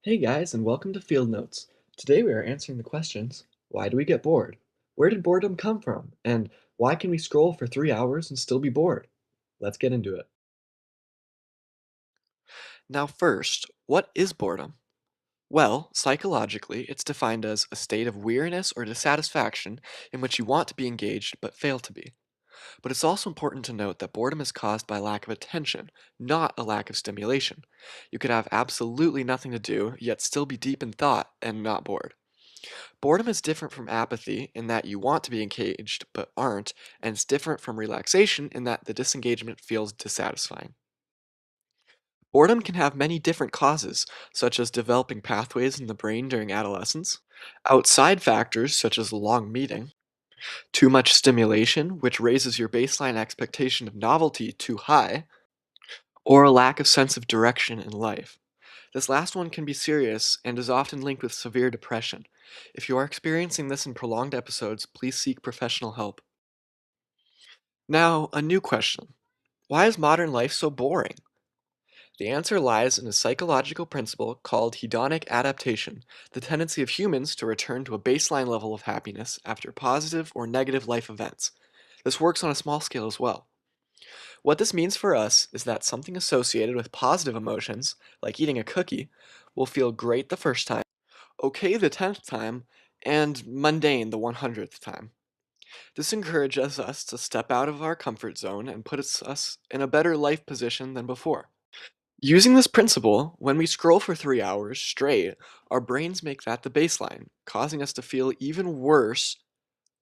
Hey guys, and welcome to Field Notes. Today we are answering the questions: why do we get bored? Where did boredom come from? And why can we scroll for 3 hours and still be bored? Let's get into it. Now, first, what is boredom? Well, psychologically, it's defined as a state of weariness or dissatisfaction in which you want to be engaged but fail to be. But it's also important to note that boredom is caused by lack of attention, not a lack of stimulation. You could have absolutely nothing to do, yet still be deep in thought and not bored. Boredom is different from apathy in that you want to be engaged but aren't, and it's different from relaxation in that the disengagement feels dissatisfying. Boredom can have many different causes, such as developing pathways in the brain during adolescence, outside factors such as a long meeting, too much stimulation, which raises your baseline expectation of novelty too high, or a lack of sense of direction in life. This last one can be serious and is often linked with severe depression. If you are experiencing this in prolonged episodes, please seek professional help. Now, a new question. Why is modern life so boring? The answer lies in a psychological principle called hedonic adaptation, the tendency of humans to return to a baseline level of happiness after positive or negative life events. This works on a small scale as well. What this means for us is that something associated with positive emotions, like eating a cookie, will feel great the first time, okay the 10th time, and mundane the 100th time. This encourages us to step out of our comfort zone and puts us in a better life position than before. Using this principle, when we scroll for 3 hours straight, our brains make that the baseline, causing us to feel even worse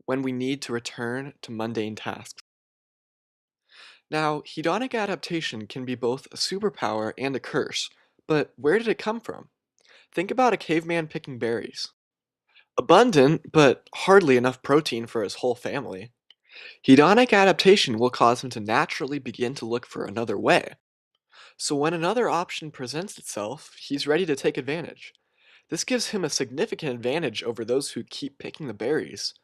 when we need to return to mundane tasks. Now, hedonic adaptation can be both a superpower and a curse, but where did it come from? Think about a caveman picking berries. Abundant, but hardly enough protein for his whole family. Hedonic adaptation will cause him to naturally begin to look for another way. So when another option presents itself, he's ready to take advantage. This gives him a significant advantage over those who keep picking the berries.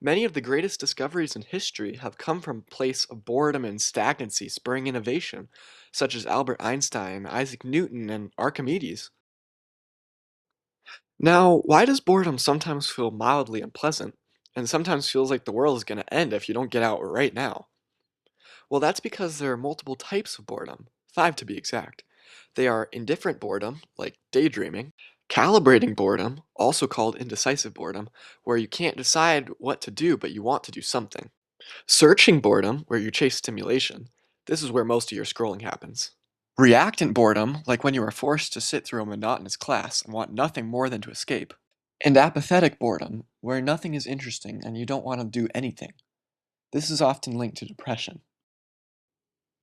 Many of the greatest discoveries in history have come from a place of boredom and stagnancy spurring innovation, such as Albert Einstein, Isaac Newton, and Archimedes. Now, why does boredom sometimes feel mildly unpleasant, and sometimes feels like the world is going to end if you don't get out right now? Well, that's because there are multiple types of boredom, five to be exact. They are indifferent boredom, like daydreaming, calibrating boredom, also called indecisive boredom, where you can't decide what to do but you want to do something. Searching boredom, where you chase stimulation. This is where most of your scrolling happens. Reactant boredom, like when you are forced to sit through a monotonous class and want nothing more than to escape. And apathetic boredom, where nothing is interesting and you don't want to do anything. This is often linked to depression.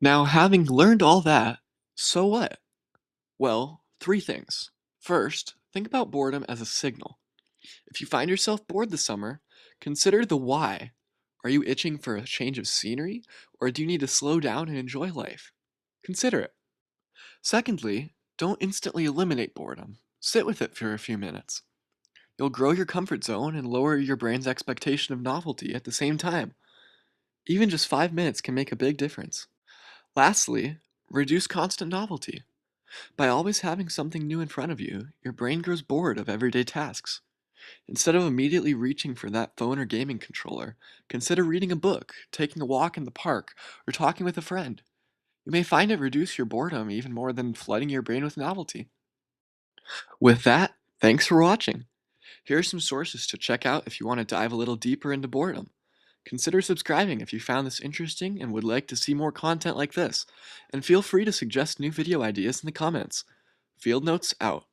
Now, having learned all that, so what? Well, three things. First, think about boredom as a signal. If you find yourself bored this summer, consider the why. Are you itching for a change of scenery, or do you need to slow down and enjoy life? Consider it. Secondly, don't instantly eliminate boredom. Sit with it for a few minutes. You'll grow your comfort zone and lower your brain's expectation of novelty at the same time. Even just 5 minutes can make a big difference. Lastly, reduce constant novelty. By always having something new in front of you, your brain grows bored of everyday tasks. Instead of immediately reaching for that phone or gaming controller, consider reading a book, taking a walk in the park, or talking with a friend. You may find it reduce your boredom even more than flooding your brain with novelty. With that, thanks for watching. Here are some sources to check out if you want to dive a little deeper into boredom. Consider subscribing if you found this interesting and would like to see more content like this, and feel free to suggest new video ideas in the comments. Field Notes out.